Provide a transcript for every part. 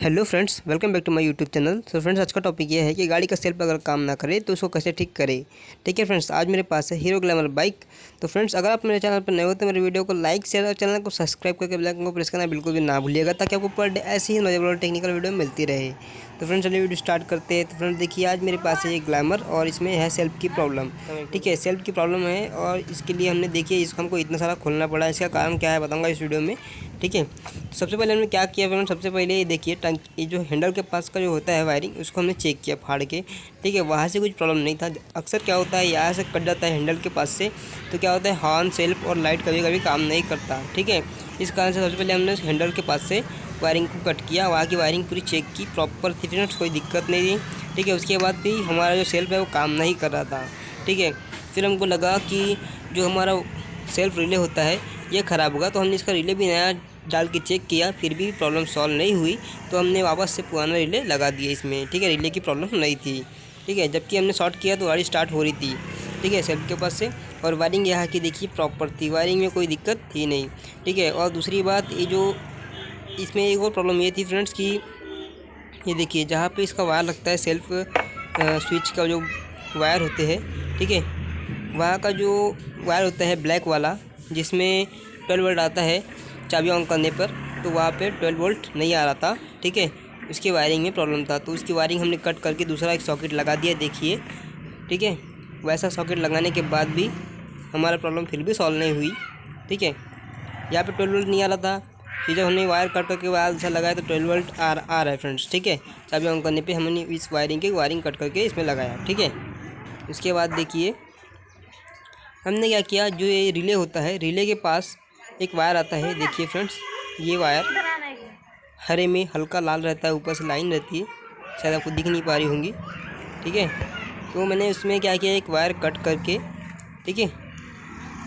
Hello friends, welcome back to my YouTube channel. So friends, आज का topic ये है कि गाड़ी का सेल्फ अगर काम ना करे तो उसको कैसे ठीक करे। ठीक है फ्रेंड्स, आज मेरे पास है हीरो ग्लैमर बाइक। तो फ्रेंड्स, अगर आप मेरे चैनल पर नए हो तो मेरे वीडियो को लाइक शेयर और चैनल को सब्सक्राइब करके बेल आइकन को प्रेस करना बिल्कुल भी ना भूलिएगा, ताकि आपको पर डे ऐसी ही मजेदार टेक्निकल वीडियो मिलती रहे। तो फ्रेंड्स, चलिए वीडियो स्टार्ट करते हैं। तो फ्रेंड्स देखिए, आज मेरे पास है ये ग्लैमर और इसमें है सेल्फ की प्रॉब्लम। ठीक है, सेल्फ की प्रॉब्लम है और इसके लिए हमने देखिए इसको हमको इतना सारा खोलना पड़ा है। इसका कारण क्या है बताऊँगा इस वीडियो में। ठीक है, तो सबसे पहले हमने क्या किया फ्रेंड्स, सबसे पहले ये देखिए ये जो हैंडल के पास का जो होता है वायरिंग, उसको हमने चेक किया फाड़ के। ठीक है, वहाँ से कुछ प्रॉब्लम नहीं था। अक्सर क्या होता है, यहाँ से कट जाता है हैंडल के पास से, तो क्या होता है हॉर्न, सेल्फ और लाइट कभी कभी काम नहीं करता। ठीक है, इस कारण से सबसे पहले हमने उस हैंडल के पास से वायरिंग को कट किया। वहाँ की वायरिंग पूरी चेक की, प्रॉपर थी फ्रेंड्स, कोई दिक्कत नहीं थी। ठीक है, उसके बाद भी हमारा जो सेल्फ है वो काम नहीं कर रहा था। ठीक है, फिर हमको लगा कि जो हमारा सेल्फ रिले होता है ये ख़राब होगा, तो हमने इसका रिले भी नया डाल के चेक किया, फिर भी प्रॉब्लम सॉल्व नहीं हुई, तो हमने वापस से पुराना रिले लगा दिया इसमें। ठीक है, रिले की प्रॉब्लम नहीं थी। ठीक है, जबकि हमने शॉर्ट किया तो गाड़ी स्टार्ट हो रही थी। ठीक है, सेल्फ के पास से। और वायरिंग यहाँ की देखिए प्रॉपर थी, वायरिंग में कोई दिक्कत थी नहीं। ठीक है, और दूसरी बात, ये जो इसमें एक और प्रॉब्लम ये थी फ्रेंड्स कि ये देखिए जहाँ पे इसका वायर लगता है, सेल्फ स्विच का जो वायर होते हैं, ठीक है, वहाँ का जो वायर होता है ब्लैक वाला, जिसमें 12 वोल्ट आता है चाबी ऑन करने पर, तो वहाँ पे 12 वोल्ट नहीं आ रहा था। ठीक है, उसकी वायरिंग में प्रॉब्लम था, तो उसकी वायरिंग हमने कट करके दूसरा एक सॉकेट लगा दिया, देखिए। ठीक है, वैसा सॉकेट लगाने के बाद भी हमारा प्रॉब्लम फिर भी सॉल्व नहीं हुई। ठीक है, यहाँ पे 12 वोल्ट नहीं आ रहा था, फिर जब हमने वायर कट करके वायर दूसरा लगाया तो 12 वोल्ट आ रहा है फ्रेंड्स। ठीक है, चाबी ऑन करने पे हमने इस वायरिंग कट करके इसमें लगाया। ठीक है, उसके बाद देखिए हमने क्या किया, जो ये रिले होता है, रिले के पास एक वायर आता है, देखिए फ्रेंड्स, ये वायर हरे में हल्का लाल रहता है, ऊपर से लाइन रहती है, शायद आपको दिख नहीं पा रही होंगी। ठीक है, तो मैंने उसमें क्या किया, एक वायर कट करके, ठीक है,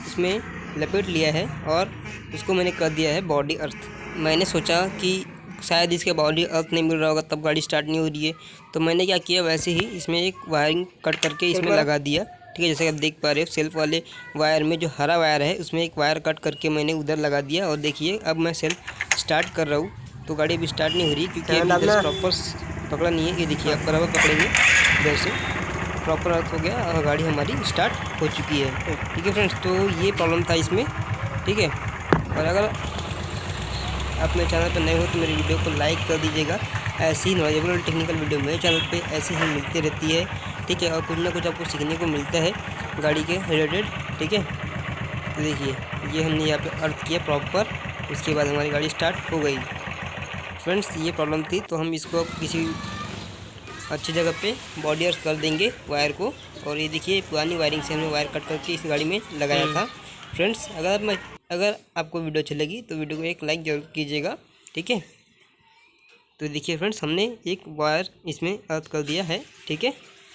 इसमें लपेट लिया है और उसको मैंने कर दिया है बॉडी अर्थ। मैंने सोचा कि शायद इसके बॉडी अर्थ नहीं मिल रहा होगा, तब गाड़ी स्टार्ट नहीं हो रही है, तो मैंने क्या किया, वैसे ही इसमें एक वायरिंग कट करके इसमें लगा दिया। ठीक है, जैसे आप देख पा रहे हो, सेल्फ वाले वायर में जो हरा वायर है उसमें एक वायर कट करके मैंने उधर लगा दिया। और देखिए अब मैं सेल्फ स्टार्ट कर रहा हूँ, तो गाड़ी अभी स्टार्ट नहीं हो रही क्योंकि अभी इधर से प्रॉपर पकड़ा नहीं है। ये देखिए, आप बराबर पकड़ेंगे, इधर से प्रॉपर अर्थ हो गया और गाड़ी हमारी स्टार्ट हो चुकी है। ठीक है फ्रेंड्स, तो ये प्रॉब्लम था इसमें। ठीक है, और अगर आप मेरे चैनल पर नए हो तो मेरे वीडियो को लाइक कर दीजिएगा। ऐसी नॉलेजेबल टेक्निकल वीडियो मेरे चैनल पे ऐसे ही मिलती रहती है। ठीक है, और कुछ ना कुछ आपको सीखने को मिलता है गाड़ी के रिलेटेड। ठीक है, तो देखिए ये हमने यहाँ पे अर्थ किया प्रॉपर, उसके बाद हमारी गाड़ी स्टार्ट हो गई। फ्रेंड्स, ये प्रॉब्लम थी, तो हम इसको किसी अच्छी जगह पे बॉडी अर्थ कर देंगे वायर को। और ये देखिए पुरानी वायरिंग से हमने वायर कट करके इस गाड़ी में लगाया था। फ्रेंड्स, अगर आपको वीडियो अच्छी लगी तो वीडियो को एक लाइक जरूर कीजिएगा। ठीक है, तो देखिए फ्रेंड्स, हमने एक वायर इसमें अर्थ कर दिया है। ठीक है।